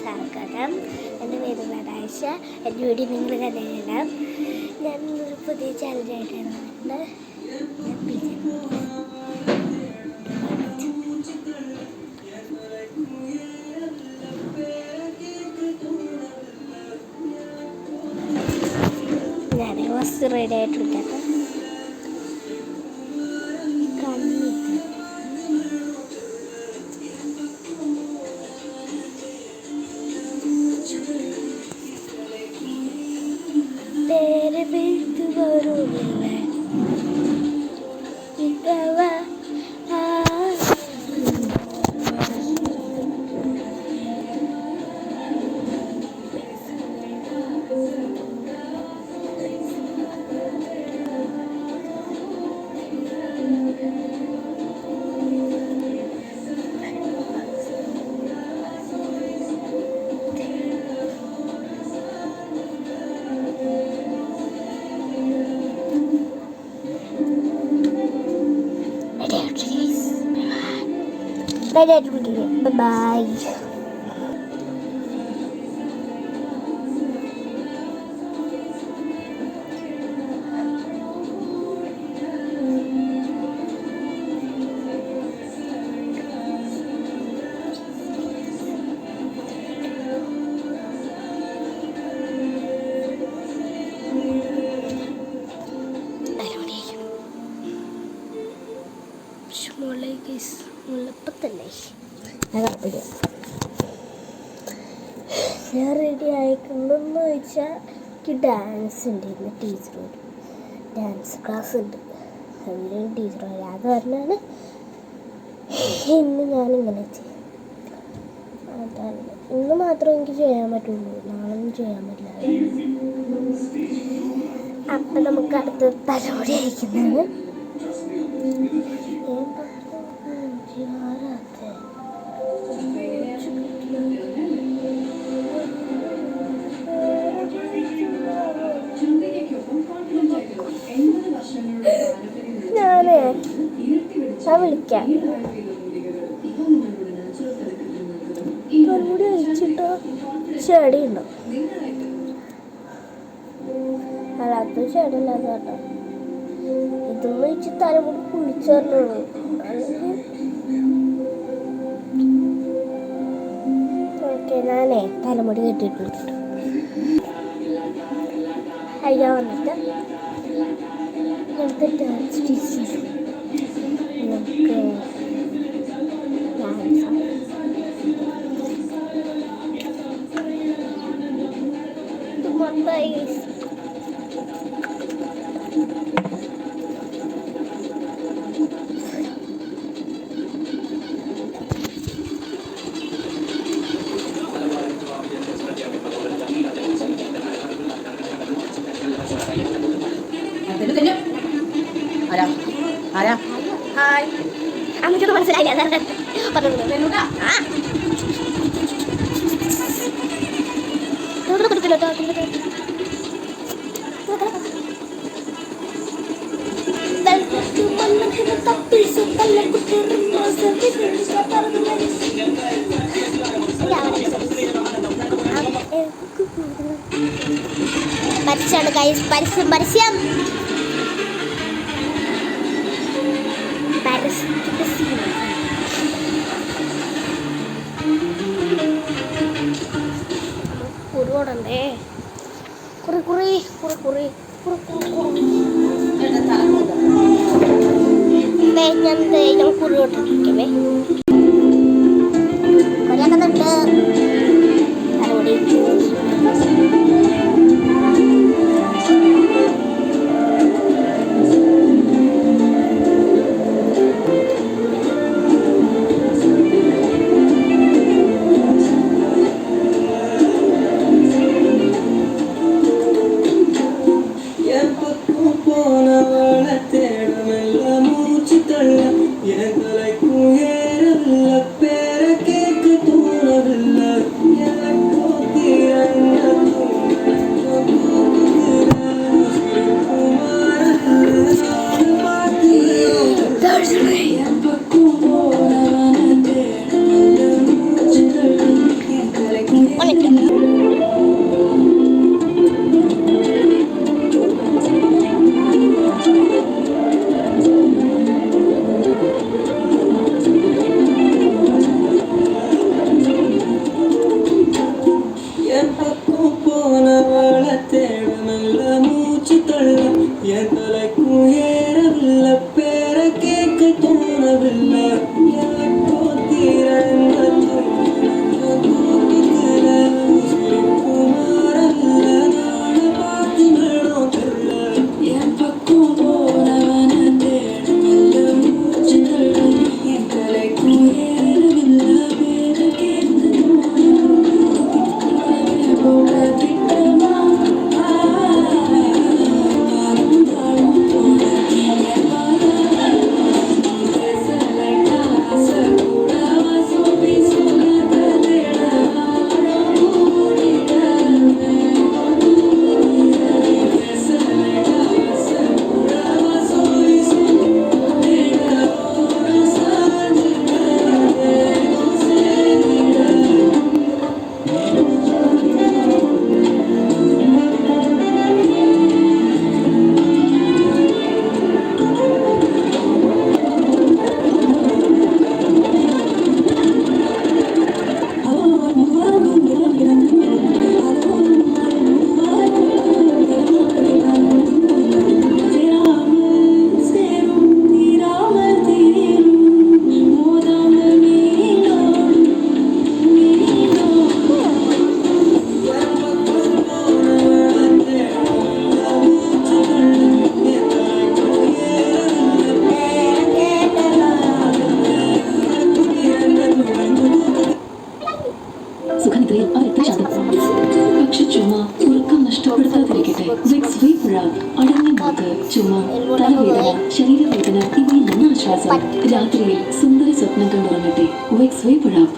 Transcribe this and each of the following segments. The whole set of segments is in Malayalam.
സ്വാഗതം. എൻ്റെ പേര് നടാശ. എൻ്റെ വീഡിയോ നിങ്ങൾ കണ്ടിടാം. ഞാൻ ഒരു പുതിയ ചാനലായിട്ടാണ് വന്നത്. ഞാൻ ബസ് റെഡി ആയിട്ടിരിക്കാം. तेरे बिट वरुले इतवा Bye-bye. ഞാൻ റെഡി ആയിക്കൊണ്ടെന്ന് ചോദിച്ചാൽ എനിക്ക് ഡാൻസ് ഉണ്ട്. ഇന്ന് ടീച്ചറോട് ഡാൻസ് ക്ലാസ് ഉണ്ട്. അതിൻ്റെ ടീച്ചർ അത് പറഞ്ഞാണ് ഇന്ന് ഞാനിങ്ങനെ ചെയ്യും. അതാണ് ഇന്ന് മാത്രമേ എനിക്ക് ചെയ്യാൻ പറ്റുള്ളൂ, നാളൊന്നും ചെയ്യാൻ പറ്റില്ല. അപ്പം നമുക്ക് അടുത്ത തലമുടി അയക്കുന്നത് ഞാൻ വിളിക്കാം. തലമുടി അഴിച്ചിട്ടോ ചെടിയുണ്ടോ? അല്ലാത്ത ചെടിയില്ലാത്ത കേട്ടോ. ഇതൊന്നും വെച്ച് തലമുടി കുളിച്ചറിഞ്ഞോളൂ. ഓക്കെ, ഞാനേ തലമുടി കെട്ടിയിട്ടുണ്ട്. അയ്യാ വന്നിട്ട് നമുക്ക് ഡാൻസ് ടീച്ചർ നമുക്ക് മൊത്തമായി ഹായ്. അമ്മയ്ക്കൊന്ന് മനസ്സിലായില്ല. പരസ്യമാണ് ഗൈസ്, പരസ്യം പരസ്യം കുറുവോടണ്ടേ. കുറി കുറി കുറി കുറി ഞാൻ കുറുവോട്ടിരിക്കവേ കൊല്ലാക്കുന്നുണ്ട്. തലമുടി போனவளை தேடமெல்லாம் மூச்சு தள்ள என் தலைக்கும் ஏறவே രാത്രിയിൽ അകത്ത് ചതുക്കും. പക്ഷെ ചുമ ഉറക്കം നഷ്ടപ്പെടുത്താതിരിക്കട്ടെ വിക്സ് വേപ്പ് റാബ്. അടഞ്ഞ മൂക്ക്, ചുമ, തലവേദന, ശരീരവേദന ഇവയിൽ നിന്ന് ആശ്വാസം. രാത്രിയിൽ സുന്ദര സ്വപ്നം കണ്ടുറങ്ങട്ടെ വിക്സ് വേപ്പ് റാബ്.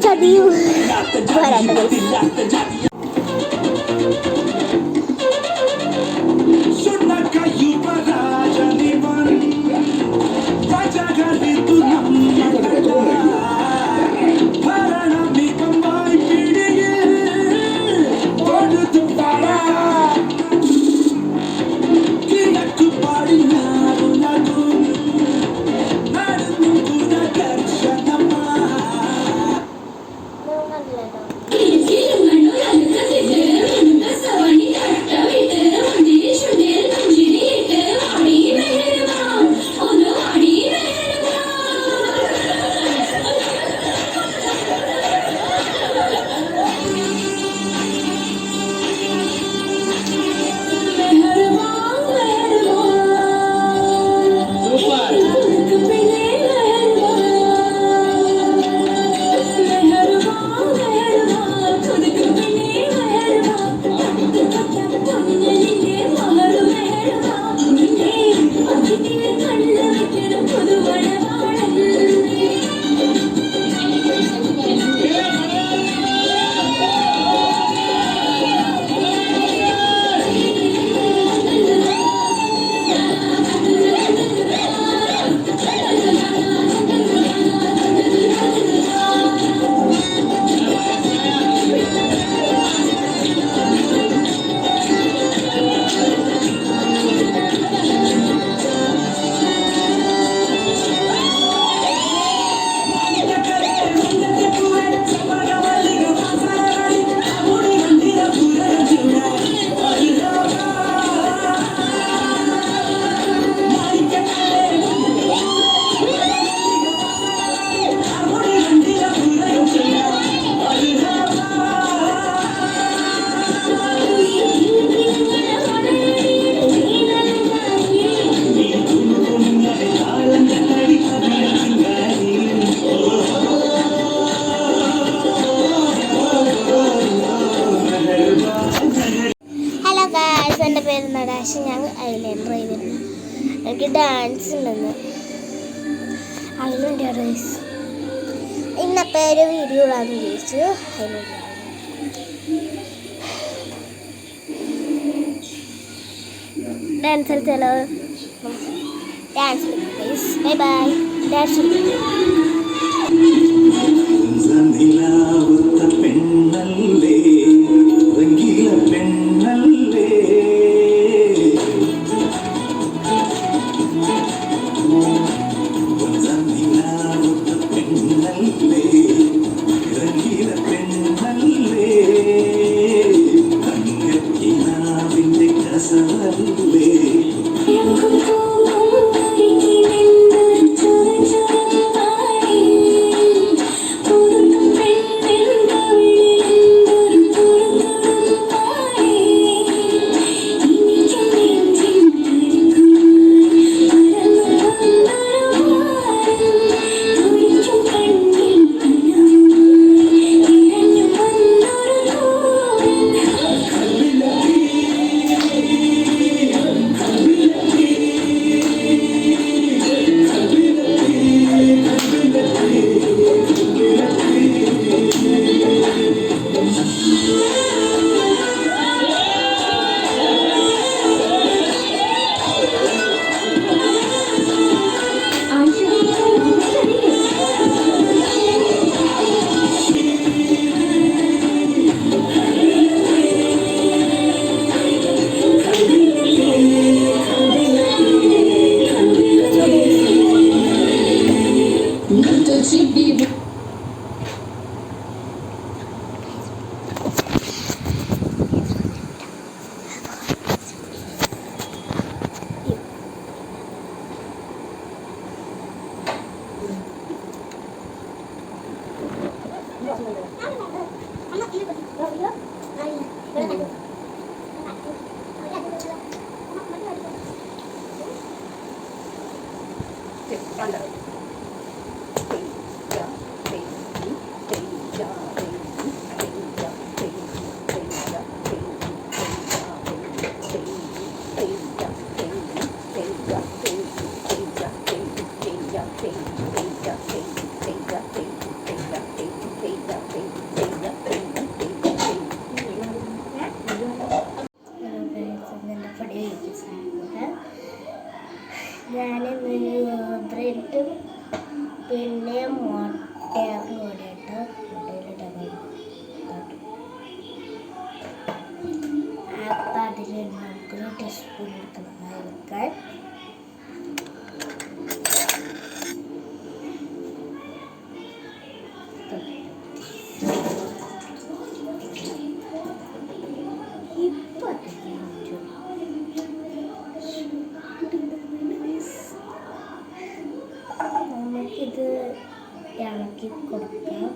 ചതിയും എൻ്റെ പേര് നടാശ്. ഞാൻ ഐലൻഡർ ചെയ്തിരുന്നു. എനിക്ക് ഡാൻസ് ഉണ്ടെന്ന് അതിലുണ്ട് റൈസ്. ഇന്നത്തെ ഒരു വീഡിയോ ഇടാന്ന് വിചാരിച്ചു. അതിലുണ്ട് ഡാൻസ് കളിച്ചാലോ? Dance bye bye dance. പെണ്ണല്ലേ രംഗീല പെണ്ണല്ലേ പെണ്ണല്ലേ രംഗീല പെണ്ണല്ലേ കണ്ണീനാവിന്റെ കസവല്ലേ ഞാനിന്ന് ബ്രെഡും പിന്നെ മുട്ടയും കൂടെ ഇട്ട് മുട്ടയിലിട്ട് അപ്പം അതിൽ നമുക്കൊരു ടീസ്പൂൺ എടുക്കണം അയൽക്കാൻ. നമുക്കിത് ഇളക്കി കൊടുക്കാം.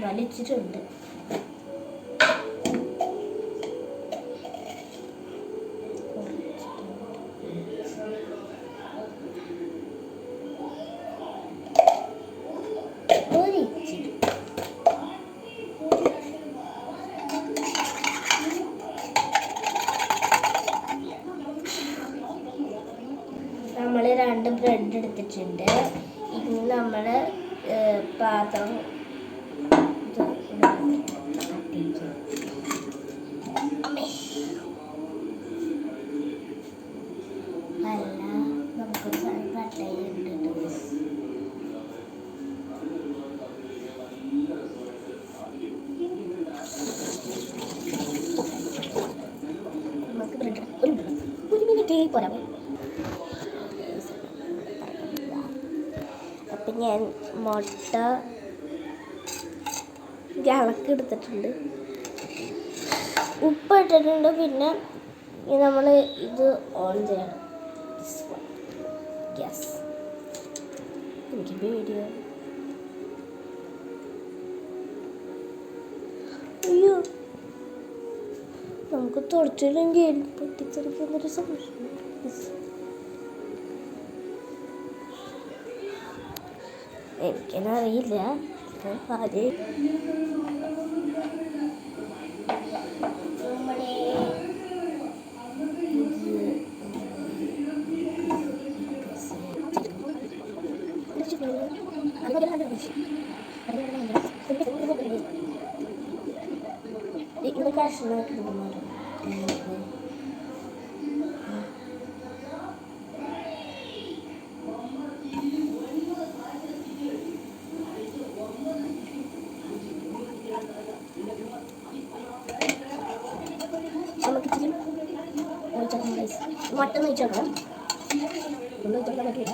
വലിച്ചിട്ടുണ്ട്. നമ്മൾ 2 ബ്രെഡ് എടുത്തിട്ടുണ്ട്. ഇനി നമ്മൾ പാത്രം അല്ല നമുക്ക് കട്ടയുണ്ട്. നമുക്ക് ബ്രെഡ് ഒരു മിനിറ്റ് പോരാ. അപ്പം ഞാൻ മുട്ട ഇളക്കി എടുത്തിട്ടുണ്ട്, ഉപ്പ് ഇട്ടിട്ടുണ്ട്. പിന്നെ നമ്മൾ ഇത് ഓൺ ചെയ്യണം. ഗ്യാസ് എനിക്ക് പേടിയോ. അയ്യോ, നമുക്ക് തുടച്ചില്ലെങ്കിൽ പൊട്ടിത്തെറിക്കുന്നൊരു സംശയം. എനിക്കറിയില്ല. ആദ്യം ഇത് കഷ്ണമാക്കി നമുക്ക് ഇച്ചിരി ഒഴിച്ചേക്കണം. മട്ടൺ ഒഴിച്ചേക്കണം. ഒന്ന് ഒഴിച്ചേക്കാൻ പറ്റില്ല.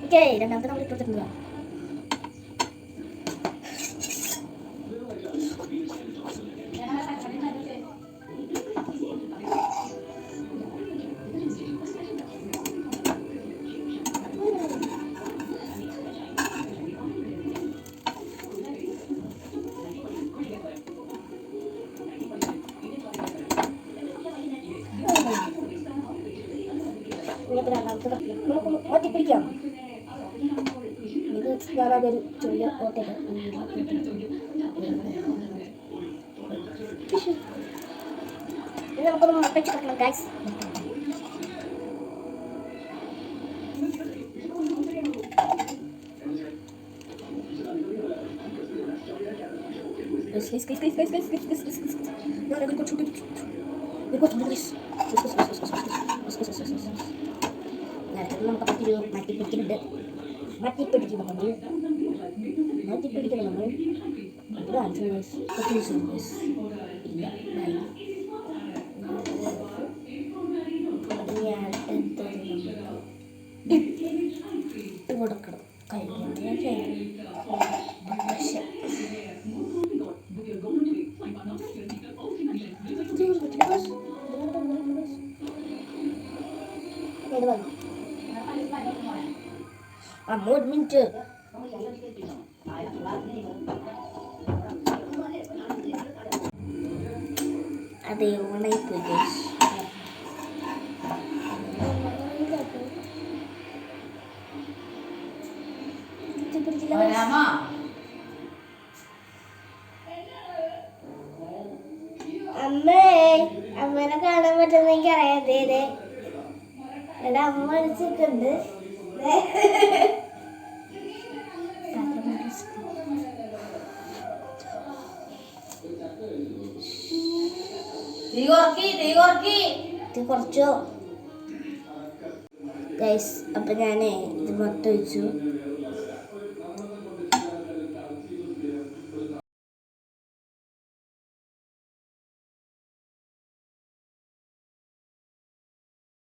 ഓക്കെ, രണ്ടാമത്തെ നമ്മൾ ഇട്ടിട്ടുള്ള ഒട്ടി പിടിക്കാം. ഇത് ഞാനതൊരു ചെറിയ ഓട്ടയാണ്. ഇത് നമുക്കൊന്ന് മുട്ടച്ച് കൊടുക്കണം ഗൈസ്. നമുക്ക് പറ്റി പിടിക്കുന്നുണ്ട്. മാറ്റിപ്പിടിക്കണം നമ്മൾ ഡാൻസ് ഇല്ല ഇട്ട് കൊടുക്കണം കഴിയുന്നത് ഞാൻ ചെയ്യണം പക്ഷേ അമ്മ ഒരു മിനിറ്റ് അതെ ഓണായി പോയി അമ്മേ അമ്മേനെ കാണാൻ പറ്റുന്ന എനിക്ക് അറിയാതെ എടാ അമ്മ വിളിച്ചിട്ടുണ്ട് കുറച്ചോ ഗൈസ് അപ്പൊ ഞാനേ ഇത് മൊത്തം വെച്ചു